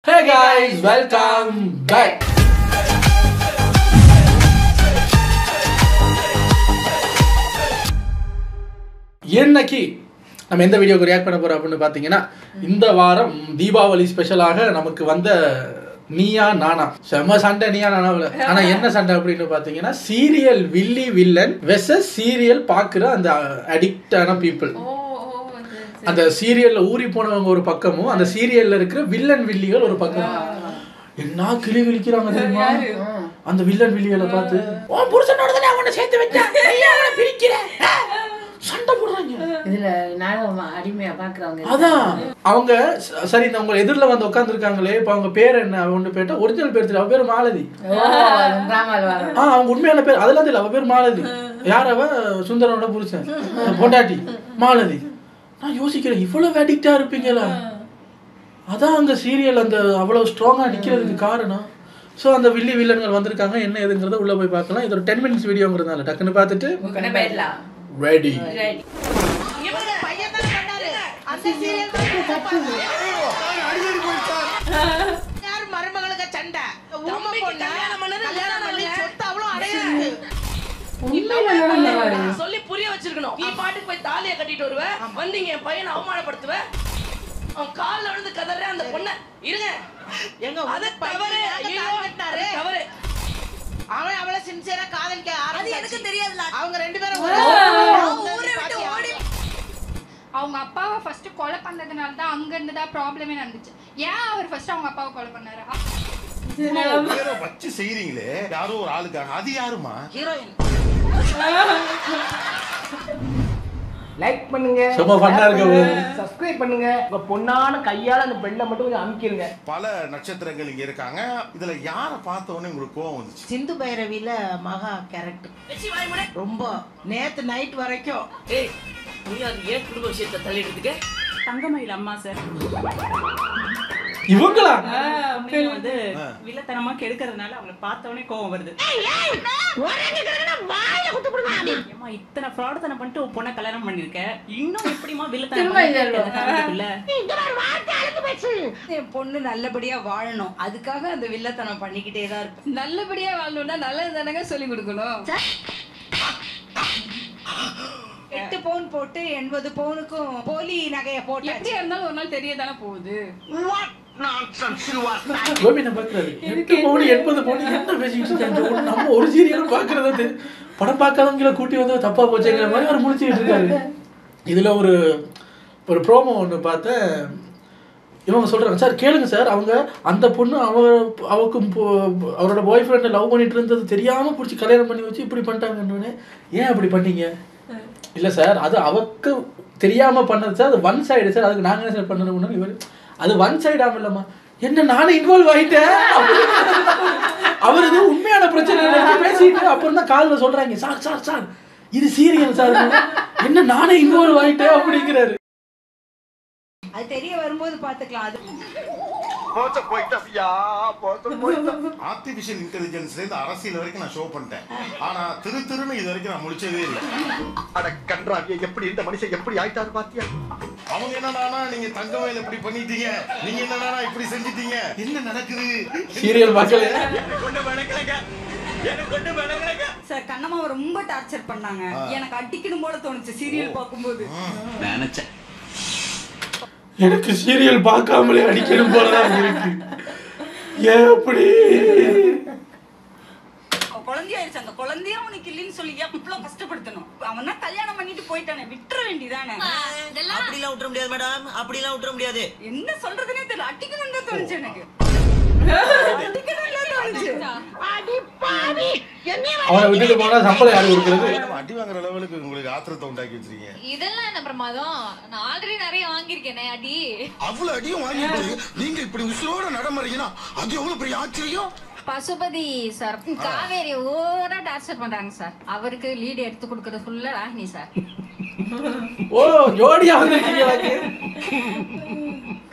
Hey guys, welcome back. இன்னைக்கு நம்ம எந்த வீடியோக்கு ரியாக்ட் பண்ண போறோம் அப்படின்னு பாத்தீங்கன்னா இந்த வாரம் தீபாவளி ஸ்பெஷலாக நமக்கு வந்த நீயா நானா செம்ம சண்டை நீயா நானாவில். ஆனா என்ன சண்டை அப்படின்னு பாத்தீங்கன்னா சீரியல் வில்லி வில்லன் வெர்சஸ் சீரியல் பாக்குற அந்த அடிக்டான பீப்புள். அந்த சீரியல்ல ஊறி போனவங்க ஒரு பக்கமும் அந்த சீரியல்ல இருக்கிற வில்லன் வில்லிகள் ஒரு பக்கமும். என்ன கிளி கிழிக்கிறாங்க தெரியுமா அந்த வில்லன் வில்லிகளை பார்த்து. உன் புருஷனோட தானே அவனை சேர்த்து வச்சான், நீ அவனை பிரிக்கிற, சண்டை போடுறாங்க. இதுல நானும் அடிமையா பாக்குறாங்க. அதான் அவங்க சரி இந்த அவங்க எதிரில் வந்து உட்காந்துருக்காங்களே இப்போ அவங்க பேர் என்ன அவனு பேட்டா ஒரிஜினல் பேர் தெரியல. அவ பேர் மாலதி. அவங்க உண்மையான பேர் அதெல்லாம் தெரியல. அவ பேர் மாலதி. யார் அவ? சுந்தரனோட புருஷன் பொண்டாட்டி மாலதி. நான் யோசிக்கிறேன் இவ்வளவு அடிக்டா இருப்பீங்களா? அதான் அந்த சீரியல் அந்த அவ்வளவு ஸ்ட்ராங்கா நிக்கிறதுக்கு காரணம். ஸோ அந்த வில்லி வில்லன்கள் வந்திருக்காங்க. என்ன எதுங்கிறத உள்ள போய் பார்க்கலாம். இது ஒரு 10 minutes வீடியோங்கிறதுனால டக்குன்னு பார்த்துட்டு ரெடி. மருமகளுக்கு சண்டை சொல்லி புரிய வச்சிருக்கணும். நீ பாட்டுக்கு போய் தாலியை கட்டிட்டு வருவ, வந்தீங்க என் பையனை அவமானப்படுத்துவ, அவன் காலில் விழுந்து கதற அந்த பொண்ணை இருங்க எங்க அது தவறு தவறு. அவன் அவளை சின்சியரா காதலிக்க ஆரம்பிச்சு எனக்கு தெரியாதுல. அவங்க ரெண்டு பேரும் ஊரை விட்டு ஓடி அவங்க அப்பாவை ஃபர்ஸ்ட் கொலை பண்ணதுனால தான் அங்க இருந்து தான் ப்ராப்ளமே நடந்துச்சு. ஏன் அவர் ஃபர்ஸ்ட் அவங்க அப்பாவை கொலை பண்ணாரு? வச்சு செய்றீங்களே யாரோ ஒரு ஆளுக்காக. அது யாருமா? ஹீரோயின். லைக் பண்ணுங்க, சும்மா ஃபன்னா இருக்கு. சப்ஸ்கிரைப் பண்ணுங்க. உங்க பொண்ணான கையால அந்த பெல்ல மட்டும் கொஞ்சம் அமுக்கிடுங்க. பல நட்சத்திரங்கள் இங்க இருக்காங்க. இதுல யாரை பார்த்த உடனே உங்களுக்கு கோவம் வந்துச்சு? சிந்து பைரவில மகா கேரக்டர் ரொம்ப நேத்து நைட் வரைக்கும். ஏய் நீ அது ஏன் குடும்ப விஷயத்தை தள்ளிடுறதுக்கு? தங்கமயில் அம்மா சார் இவங்களா வந்து வில்லத்தனமா கெடுக்கிறதுனால அவங்களை பார்த்த உடனே கோவம் வருது. ஏமா இத்தனை ஃப்ராடுத்தனம் பண்ணிட்டு உன் பொண்ணை கல்யாணம் பண்ணிருக்க, இன்னும் எப்படிமா வில்லத்தனம்? என் பொண்ணு நல்லபடியா வாழணும், அதுக்காக அந்த வில்லத்தனம் பண்ணிக்கிட்டே தான் இருப்பேன். நல்லபடியா வாழணும்னா நல்லது தானங்க சொல்லி கொடுக்கணும். 8 பவுன் போட்டு 80 பவுனுக்கும் போலி நகைய போட்டு எப்படியா இருந்தாலும் ஒரு நாள் தெரியதானே போகுது. கோபி நான் பாக்குறாரு 8 பவுன் 80 பவுன் என்ன பேசிக்கிட்டு இருக்காங்க. நம்ம ஒரு சீரியல் பாக்குறத படம் பார்க்காதவங்களை கூட்டி வந்து தப்பா போச்சுங்கிற மாதிரி அவர் முடிச்சுக்கிட்டு இருக்காரு. இதுல ஒரு ப்ரோமோ ஒன்று பார்த்தேன். இவங்க சொல்றாங்க, சார் கேளுங்க சார், அவங்க அந்த பொண்ணு அவருக்கு அவரோட பாய் ஃப்ரெண்டை லவ் பண்ணிட்டு இருந்தது தெரியாம பிடிச்சி கல்யாணம் பண்ணி வச்சு இப்படி பண்ணிட்டாங்கன்னு. ஏன் அப்படி பண்ணீங்க? இல்லை சார் அது அவருக்கு தெரியாம பண்ணது சார், அது ஒன் சைடு சார், அதுக்கு நாங்கள் என்ன சார் பண்ணணும்? இவர் அது ஒன் சைடாம இல்லம்மா, என்ன நானும் இன்வால்வ் ஆயிட்டேன். அவர் இது உண்மையான பிரச்சனை பேசிட்டு அப்புறம் தான் காலில் சொல்றாங்க, சார் சார் சார் இது சீரியல் சார், என்ன நானே இன்வால்வ் ஆயிட்டேன் அப்படிங்கிறாரு. அது தெரிய வரும்போது பாத்துக்கலாம். அது ஆர்டிபிஷியல் இன்டெலிஜென்ஸ்ல இருந்து அரசியல் வரைக்கும் நான் ஷோ பண்ணிட்டேன். ஆனா திருன்னு இது வரைக்கும் நான் முடிச்சதே இல்லை. அட கன்றாவிய, எப்படி இந்த மனுஷன் எப்படி ஆயிட்டாரு பாத்தியா? அவங்க என்னன்னா நீங்க தங்கமயில இப்படி பண்ணிட்டீங்க, நீங்க என்னன்னா இப்படி செஞ்சிட்டீங்க, என்ன நடக்குது? சீரியல் பார்க்கல சார் கண்ணம்மாவை ரொம்ப டார்ச்சர் பண்ணாங்க. எனக்கு அடிக்கணும் போல தோணுச்சு சீரியல் பார்க்கும்போது. நினைச்சேன் எனக்கு சீரியல் பார்க்காமலே அடிக்கணும் போலதான் இருக்கு. ஏன் அப்படி? குழந்தையாயிருச்சு, அந்த குழந்தைய அவனுக்கு இல்லைன்னு சொல்லி எவ்வளவு கஷ்டப்படுத்தணும். அவன் தான் கல்யாணம் பண்ணிட்டு போயிட்டானே, விட்டுற வேண்டியதானே. அப்படிலாம் விட்டுற முடியாது மேடம், அப்படிலாம் விட்டுற முடியாது. என்ன சொல்றதுனே தெரியல. அடிக்கணும் தான் தோணுச்சு எனக்கு. அவனை விட்டுட்டு போனா சம்பளம் யாரு கொடுக்குறது? அடி வாங்குற லெவலுக்கு உங்களுக்கு ஆத்திரத்தை உண்டாக்கி வச்சிருக்கீங்க. இதெல்லாம் என்ன பிரமாதம்? நான் ஆல்ரெடி நிறைய வாங்கியிருக்கேனே அடி. அவ்வளவு அடியும் வாங்கிட்டு நீங்க இப்படி உசுரோட நடமறீங்கன்னா அது எவ்வளவு பெரிய ஆச்சரியம். பசுபதி சார் காவேரி ஓவரா டார்ச்சர் பண்றாங்க சார். அவருக்கு லீடு எடுத்து கொடுக்கறது ஃபுல்லா ராகினி சார். ஓ ஜோடியா வந்திருக்கீங்க.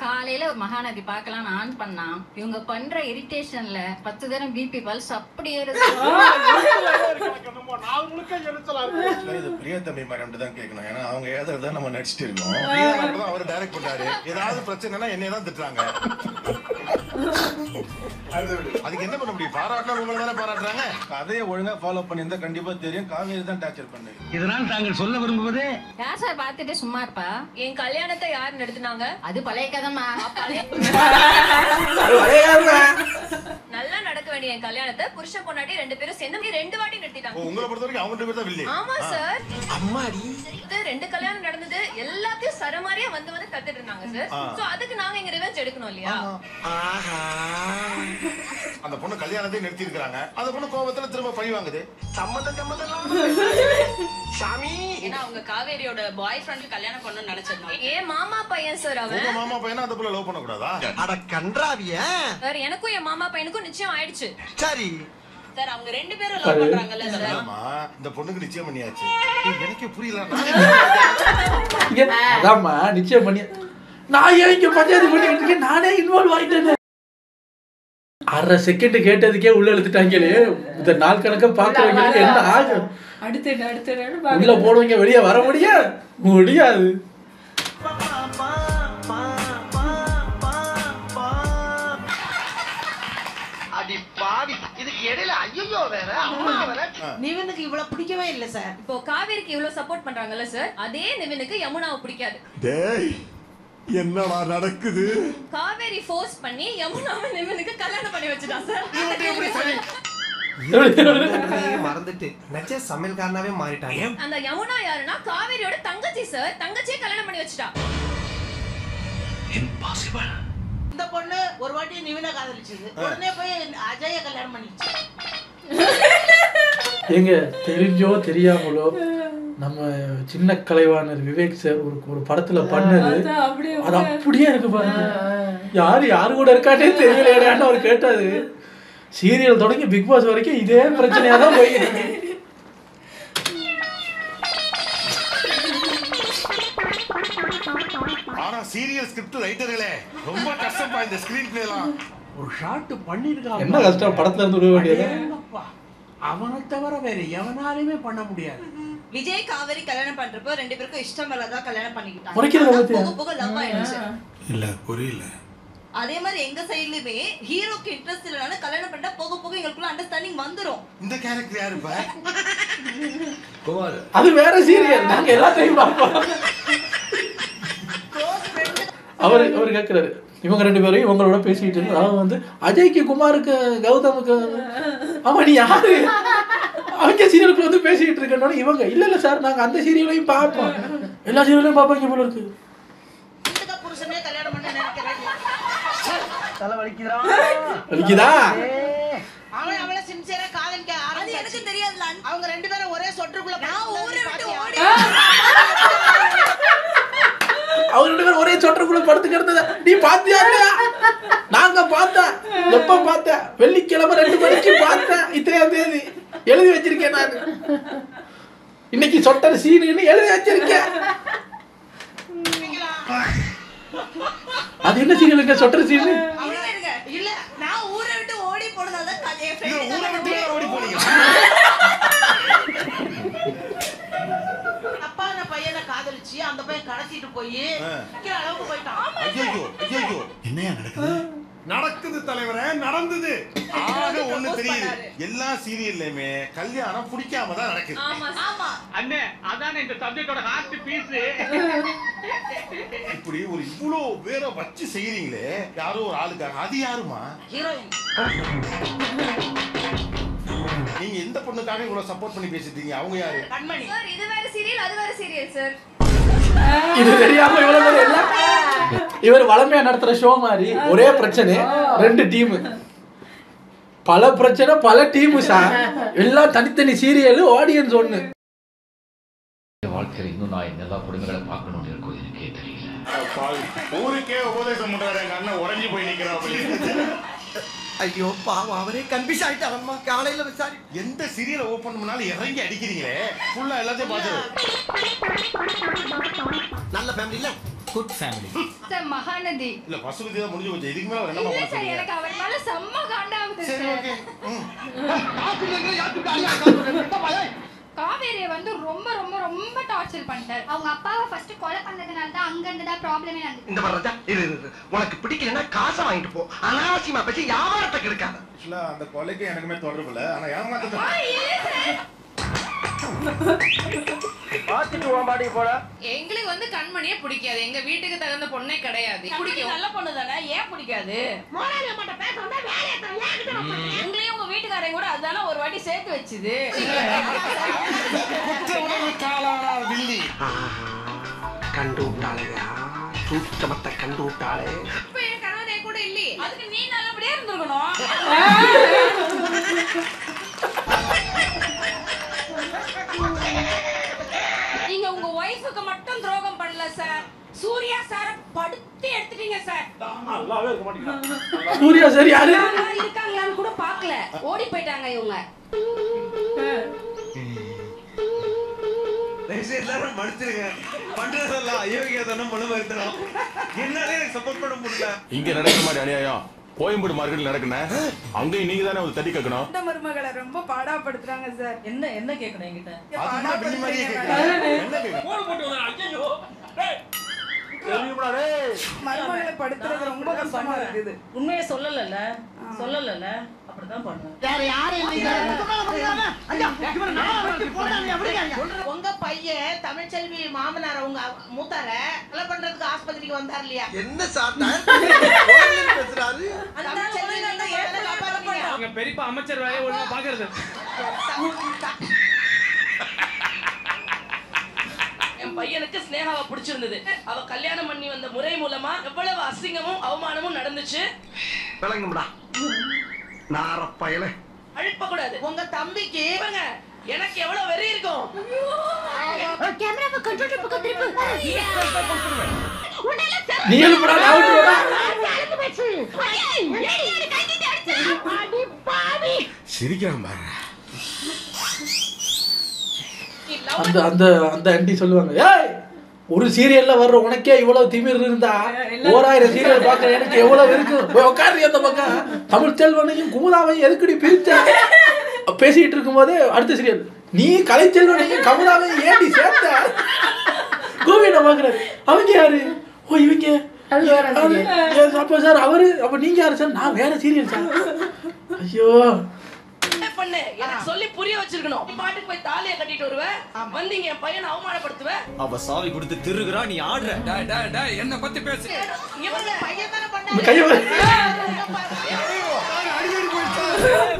காலையில ஒரு மகாநதி பார்க்கலாம் ஆன் பண்ணா இவங்க பண்ற இரிட்டேஷன்ல 10 தடவை பிபி பல்ஸ் அப்படியே இருக்கு. பிரியத்தம்பி மேடம் தான் கேட்கணும். ஏன்னா அவங்க ஏதாவது நம்ம நடிச்சிட்டு இருக்கோம். அவர் டைரக்ட் பண்ணாரு. ஏதாவது பிரச்சனைனா என்னைய தான் திட்டுறாங்க. அதுக்கு என்ன பண்ண முடியும்? பாராட்டினா உங்களை தானே பாராட்டுறாங்க. கதையை ஒழுங்கா ஃபாலோ பண்ணியிருந்தா கண்டிப்பா தெரியும். காவேரி தான் டார்ச்சர் பண்ணு. இதனால் தாங்கள் சொல்ல விரும்புவது யார் சார் பார்த்துட்டு சும்மா இருப்பா? என் கல்யாணத்தை யார் நடத்துனாங்க? அது பழைய கதைமா. நல்லா நடக்க வேண்டிய என் கல்யாணத்தை புருஷன் பொண்டாட்டி 2 பேரும் சேர்ந்து 2 வாட்டி நடத்திட்டாங்க. உங்களை பொறுத்த வரைக்கும் அவங்க 2 பேர் தான் வில்லி. ஆமா சார். அம்மாடி இது 2 கல்யாணம் நடந்தது. எல்லாத்தையும் சரமாரியா வந்து கத்துட்டு இருந்தாங்க சார். சோ அதுக்கு நாங்க இங்க ரிவெஞ்ச் எடுக்கணும் இல்லையா? அந்த பொண்ணு கல்யாணத்தை நிறுத்தி இருக்காங்க. அந்த பொண்ணு கோபத்துல திரும்ப பழி வாங்குது. சாமி ஏன்னா அவங்க காவேரியோட பாய் ஃப்ரெண்ட் கல்யாணம் பண்ணனும்னு நினைச்சிருந்தாங்க. ஏன் மாமா பையன் சார் அவன். உங்க மாமா பையனா அந்த புள்ள லவ் பண்ண கூடாதா? அட கன்றாவிய சார் எனக்கும் என் மாமா பையனுக்கும் நிச்சயம் ஆயிடுச்சு. சரி சார் அவங்க 2 பேரும் லவ் பண்றாங்கல்ல சார். ஆமா இந்த பொண்ணுக்கு நிச்சயம் பண்ணியாச்சு. எனக்கே புரியல. அதாம்மா நிச்சயம் பண்ணி நான் ஏன் இங்க பஞ்சாயத்து பண்ணிட்டு இருக்கேன்? நானே இன்வால்வ் ஆயிட்டேன். 1/2 செகண்ட் கேட்டதுக்கே உள்ள இழுத்துட்டாங்களே. இந்த நாள் கணக்க பாக்குறவங்களுக்கு என்ன ஆகும்? அடுத்த உள்ள போடுவீங்க, வெளியே வர முடியாது. அடி பாவி இதுக்கு இடையில ஐயோ வேற அம்மா வேற. நிவினுக்கு இவ்வளவு பிடிக்கவே இல்ல சார். இப்போ காவேரிக்கு இவ்வளவு சப்போர்ட் பண்றாங்கல்ல சார், அதே நிவினுக்கு யமுனாவை பிடிக்காது. டேய் என்னடா நடக்குது? காவேரி ஃபோர்ஸ் பண்ணி யமுனாவை நிவினுக்கு கல்யாணம் பண்ணி வச்சுட்டான் சார். மறந்துட்டு நச்ச சமையல்காரனாவே மாறிட்டாங்க. அந்த யமுனா யாருன்னா காவேரியோட தங்கச்சி சார். தங்கச்சியை கல்யாணம் பண்ணி வச்சுட்டா. இம்பாசிபிள். இந்த பொண்ணு ஒரு வாட்டி நிவினை காதலிச்சது. உடனே போய் அஜய கல்யாணம் பண்ணிச்சு. எங்க தெரிஞ்சோ தெரியாமலோ நம்ம சின்ன கலைவாணர் விவேக் சார் ஒரு படத்துல பண்ணது அது அப்படியே இருக்கு பாருங்க. யாரு கூட இருக்காட்டே தெரியலையான்னு அவர் கேட்டாரு. சீரியல் தொடங்கி பிக் பாஸ் வரைக்கும் இதே பிரச்சனையா தான் போயிருக்கு. ஆனா சீரியல் ஸ்கிரிப்ட் ரைட்டர்களே ரொம்ப கஷ்டப்பா இந்த ஸ்கிரீன் பிளே எல்லாம். ஒரு ஷாட் பண்ணிருக்காங்க. என்ன கஷ்டம் படத்துல இருந்து விட வேண்டியது. அவனை தவிர வேற எவனாலுமே பண்ண முடியாது. விஜய் காவேரி கல்யாணம் பண்றப்போ 2 பேருக்கும் இஷ்டம் இல்லதா கல்யாணம் பண்ணிக்கிட்டாங்க. போக லவ் ஆயிடுச்சு. இல்ல புரியல. அதே மாதிரி எங்க சைடுலயுமே ஹீரோக்கு இன்ட்ரஸ்ட் இல்லனால கல்யாணம் பண்ணா போக எங்களுக்குள்ள அண்டர்ஸ்டாண்டிங் வந்துரும். இந்த கேரக்டர் யாரு பா? குமார் அது வேற சீரியல். நாங்க எல்லாத்தையும் பார்ப்போம். அவர் கேட்கிறாரு இவங்க 2 பேரும் இவங்களோட பேசிட்டு இருக்கு. அவங்க வந்து அஜய்க்கு குமாருக்கு கௌதமுக்கு ஆமா நீ யாரு அவங்க சீரியலுக்குள்ள வந்து பேசிட்டு இருக்கணும். இவங்க இல்ல சார் நாங்க அந்த சீரியலையும் பார்ப்போம். எல்லா சீரியலையும் பார்ப்பாங்க போல இருக்கு. இந்த புருஷனே கல்யாணம் பண்ண நினைக்கிறேன். தலை வலிக்குதா? வலிக்குதா? அவன் அவளை சின்சியரா காதலிக்க அது எனக்கு தெரியாதுல. அவங்க 2 பேரும் ஒரே சொட்டருக்குள்ள நான் ஊரை விட்டு ஓடி அவங்க 2 பேரும் ஒரே சொட்டருக்குள்ள படுத்து கிடந்தத நீ பாத்தியா இல்லையா? நாங்க பார்த்தேன். எப்ப பார்த்தேன்? வெள்ளிக்கிழமை 2 மணிக்கு பார்த்தேன். இத்தனையாம் தேதி எழுதி வச்சிருக்கேன் நான். இன்னைக்கு சொட்டர் சீனுன்னு எழுதி வச்சிருக்கேன். அது என்ன சீனுங்க சொட்டர் சீனு? இல்ல நான் ஊரை விட்டு ஓடி போனதால என் ஃப்ரெண்ட் ஊரை விட்டு ஓடி போனீங்க. அப்பான பையனை காதலிச்சு அந்த பையன் கடத்திட்டு போய் அளவுக்கு போயிட்டான். ஐயோ என்னையா நடக்குது தலைவரே நடந்தது. ஆக ஒண்ணு தெரியுது. எல்லா சீரியல்லையுமே கல்யாணம் பிடிக்காம தான் நடக்குது. ஆமா அண்ணே அதானே இந்த சப்ஜெக்டோட ஹார்ட் பீஸ். இப்படி ஒரு இவ்ளோ பேரை வச்சு செய்யறீங்களே யாரோ ஒரு ஆளுக்காக. அது யாருமா? ஹீரோயின். நீங்க எந்த பொண்ணுக்காக இவ்வளவு சப்போர்ட் பண்ணி பேசிட்டீங்க? அவங்க யாரு? கண்மணி. சார் இது வேற சீரியல் அது வேற சீரியல் சார். இது தெரியாம இவ்வளவு எல்லாம் இவர் வளமையா நடத்துற ஷோ மாதிரி ஒரே பிரச்சனை 2 டீம். பல பிரச்சனை பல டீம் சார். எல்லாம் தனித்தனி சீரியல் ஆடியன்ஸ் ஒண்ணு. வாழ்க்கையில் இன்னும் நான் எல்லா குடும்பங்களை பார்க்கணும்னு இருக்கும் எனக்கே தெரியல. ஊருக்கே உபதேசம் பண்றாரு எங்க அண்ணன் உறைஞ்சு போய் நிக்கிறான். ஐயோ பாவம் அவரே கன்ஃபியூஸ் ஆயிட்டாரம்மா. காலையில விசாரி எந்த சீரியலை ஓபன் பண்ணாலும் இறங்கி அடிக்கிறீங்களே. ஃபுல்லா எல்லாத்தையும் பாத்துரு. நல்ல ஃபேமிலி இல்ல குட் ஃபேமிலி. சார் மகாநதி இல்ல பசுபதி தான் முடிஞ்சு போச்சு. இதுக்கு மேல என்னமா இல்ல பண்ண சார் சொல்றீங்க? எனக்கு அவர் மேல செம்ம காண்டாவுது சரி சார். ஓகே. காவேரியை வந்து ரொம்ப ரொம்ப ரொம்ப டார்ச்சர் பண்ணிட்டாரு. அவங்க அப்பாவை ஃபர்ஸ்ட் கொலை பண்ணதுனால தான் அங்க இருந்து தான் ப்ராப்ளமே நடந்துச்சு. இந்த வரதா உனக்கு பிடிக்கலன்னா காசை வாங்கிட்டு போ, அனாவசியமா பேசி வியாபாரத்தை கெடுக்காத. ஆக்சுவலா அந்த கொலைக்கு எனக்குமே தொடர்பு இல்லை, ஆனா ஏமாத்த பாத்துட்டு வாடி போடா. எங்களுக்கு வந்து கண்மணியே பிடிக்காது, எங்க வீட்டுக்கு தகுந்த பொண்ணே கிடையாது. பிடிக்கும், நல்ல பொண்ணு தானே, ஏன் பிடிக்காது? உங்களையும் உங்க வீட்டுக்காரையும் கூட அதான ஒரு வாட்டி சேர்த்து வச்சுது. கண்டு விட்டாளையா, சூட்சமத்தை கண்டு விட்டாளே. இப்ப என் கணவனே கூட இல்லையே, அதுக்கு நீ நல்லபடியா இருந்திருக்கணும். நீங்க உங்க ஒய்ஃபுக்கு மட்டும் துரோகம் பண்ணல சார், சூர்யா சார படுத்து எடுத்துட்டீங்க சார். நல்லாவே இருக்க மாட்டீங்க. சூர்யா சார் யாரு இருக்காங்களான்னு கூட பார்க்கல, ஓடி போயிட்டாங்க இவங்க. எல்லாரும் மன்னிச்சிருங்க, பண்றதெல்லாம் அயோக்கியத்தனம் மனுமருத்தனம், என்னாலே எனக்கு சப்போர்ட் பண்ண முடியல. இங்க நடக்கிற மாதிரி அநியாயம் கோயம்பேடு மார்க்கெட்ல நடக்குனே, அங்கேயும் நீங்க தானே தட்டி கேட்கணும். இந்த மருமகளை ரொம்ப பாடாப்படுத்துறாங்க சார். என்ன கேட்கணும் என்கிட்ட? மருமகளை படுத்துறது ரொம்ப கஷ்டமா இருக்குது. உண்மையை சொல்லல அப்படிதான் பண்ணுவேன். வேற யாரும் இல்லைங்க. உங்க பையன் தமிழ்ச்செல்வி மாமனார் உங்க மூத்தார கொலை பண்றதுக்கு ஆஸ்பத்திரிக்கு வந்தார் இல்லையா? என்ன சாத்தா பேசுறாரு? உங்க பெரியப்பா அமைச்சர் வேலையை ஒழுங்கா பாக்குறது. என் பையனுக்கு ஸ்னேகாவை பிடிச்சிருந்தது. அவ கல்யாணம் பண்ணி வந்த முறை மூலமா எவ்வளவு அசிங்கமும் அவமானமும் நடந்துச்சு. விளங்கும்டா நாரப்பயல. அழுப்ப கூடாது. உங்க தம்பிக்கு பாருங்க, எனக்கு எவ்வளவு வெறி இருக்கும். கேமராவை கண்ட்ரோல் பக்கம் திருப்பு. நீ எழுப்புடா, நான் விட்டுறடா. சிரிக்கிறான் பாரு. அந்த அந்த அந்த ஆண்டி சொல்லுவாங்க, ஏய் ஒரு சீரியல்ல வர்ற உனக்கே இவ்வளவு திமிர் இருந்தா 1000 சீரியல் பார்க்க எனக்கு எவ்வளவு இருக்கு. போய் உட்காரு அந்த பக்கம். தமிழ் செல்வனையும் குமுதாவையும் எதுக்கடி பிரிச்ச? பேசிட்டு இருக்கும் போதே அடுத்த சீரியல், நீ கலைச்செல்வனையும் கமுதாவையும் ஏடி சேர்த்த? கோவிட பாக்குறாரு. அவங்க யாரு? ஓ இவங்க அப்ப சார் அவரு, அப்ப நீங்க யாரு சார்? நான் வேற சீரியல் சார். ஐயோ பண்ணு, எனக்கு சொல்லி புரிய வச்சிருக்கணும். பாட்டுக்கு போய் தாலியை கட்டிட்டு வருவேன், வந்தீங்க என் பையனை அவமானப்படுத்துவேன். அவ சாவி கொடுத்து திருகுறா, நீ ஆடுற. என்ன பத்தி பேசு. இவங்க பையன் தானே பண்ணாங்க. கைய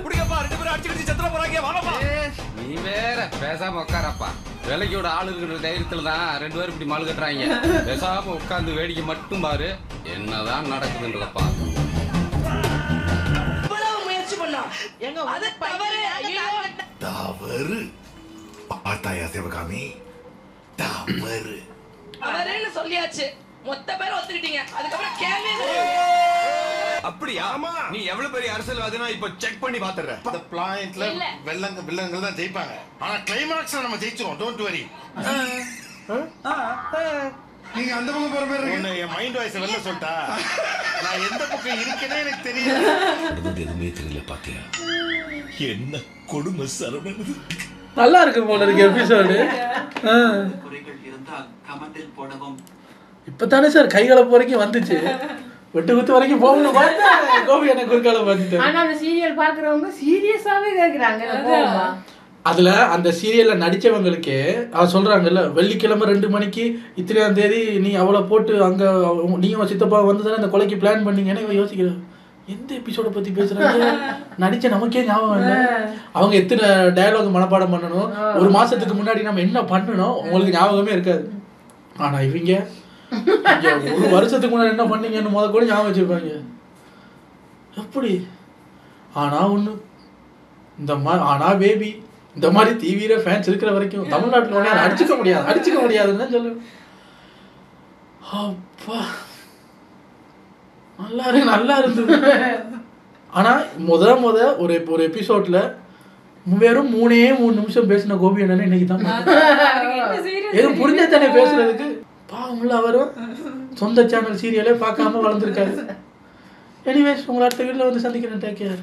புடிங்கப்பா, ரெண்டு பேரும் அடிச்சு செத்துற போறாங்க. வாங்கப்பா. நீ வேற பேசாம உட்காரப்பா. வேலைக்கோட ஆளு இருக்கிற தைரியத்துல தான் 2 பேரும் இப்படி மாலு கட்டுறாங்க. பேசாம உட்கார்ந்து வேடிக்கை மட்டும் பாரு, என்னதான் நடக்குதுன்றதப்பா. முயற்சி பண்ணோம். எங்க அது தவறு. பார்த்தாயா சிவகாமி, தவறு. அவரேன்னு சொல்லியாச்சு, மொத்த பேர் ஒத்துக்கிட்டீங்க. அதுக்கப்புறம் கேள்வி அப்படியா? நீ எவ்வளவு பெரிய அரசியல்வாதினா இப்ப செக் பண்ணி பாத்துற. இந்த பிளாயிண்ட்ல வில்லங்கள் தான் ஜெயிப்பாங்க, ஆனா கிளைமாக்ஸ்ல நம்ம ஜெயிச்சிரோம். Don't worry. நீங்க அந்த பக்கம் போற மாதிரி இருக்கு. என் மைண்ட் வாய்ஸ் வெளில சொல்லிட்டா நான் எந்த பக்கம் இருக்கேனே எனக்கு தெரியல. எதுவுமே தெரியல பாத்தியா? என்ன கொடுமை சரவணன். நல்லா இருக்கு போல இருக்கு எபிசோடு. இப்பதானே சார் கைகளை வரைக்கும் வந்துச்சு, வெட்டு குத்து வரைக்கும் போகணும் பார்த்தா கோபி என்ன குறுக்கால பார்த்துட்டு. ஆனா அந்த சீரியல் பாக்குறவங்க சீரியஸாவே கேக்குறாங்க. அதுல அந்த சீரியல்ல நடிச்சவங்களுக்கு அவன் சொல்றாங்கல்ல, வெள்ளிக்கிழமை 2 மணிக்கு இத்தனையாம் தேதி நீ அவளை போட்டு அங்க நீயும் சித்தப்பா வந்து தானே அந்த கொலைக்கு பிளான் பண்ணீங்கன்னு இவன் யோசிக்கிறேன். எந்த எபிசோட பத்தி பேசுறாங்க? நடிச்ச நமக்கே ஞாபகம் இல்லை. அவங்க எத்தனை டயலாக் மனப்பாடம் பண்ணணும், 1 மாசத்துக்கு முன்னாடி நம்ம என்ன பண்ணணும் உங்களுக்கு ஞாபகமே இருக்காது. ஆனா இவங்க 1 வருஷத்துக்கு முன்னாடி என்ன பண்ணீங்கன்னு முத கூட ஞாபகம் வச்சிருப்பாங்க. எப்படி? ஆனா ஒண்ணு, இந்த மாதிரி ஆனா பேபி இந்த மாதிரி தீவிர ஃபேன்ஸ் இருக்கிற வரைக்கும் தமிழ்நாட்டில் அடிச்சுக்க முடியாதுன்னு தான் சொல்லுவேன். அப்பா நல்லா இருந்தது. ஆனா முத ஒரு எபிசோட்ல வெறும் 3 நிமிஷம் பேசின கோபி என்னன்னு இன்னைக்கு தான் எதுவும் புரிஞ்ச தானே பேசுறதுக்கு. பாவம்ல அவரும் சொந்த சேனல் சீரியலே பார்க்காம வளர்ந்துருக்காரு. எனிவேஸ் உங்களை அடுத்த வீட்டில் வந்து சந்திக்கிறேன். Take care.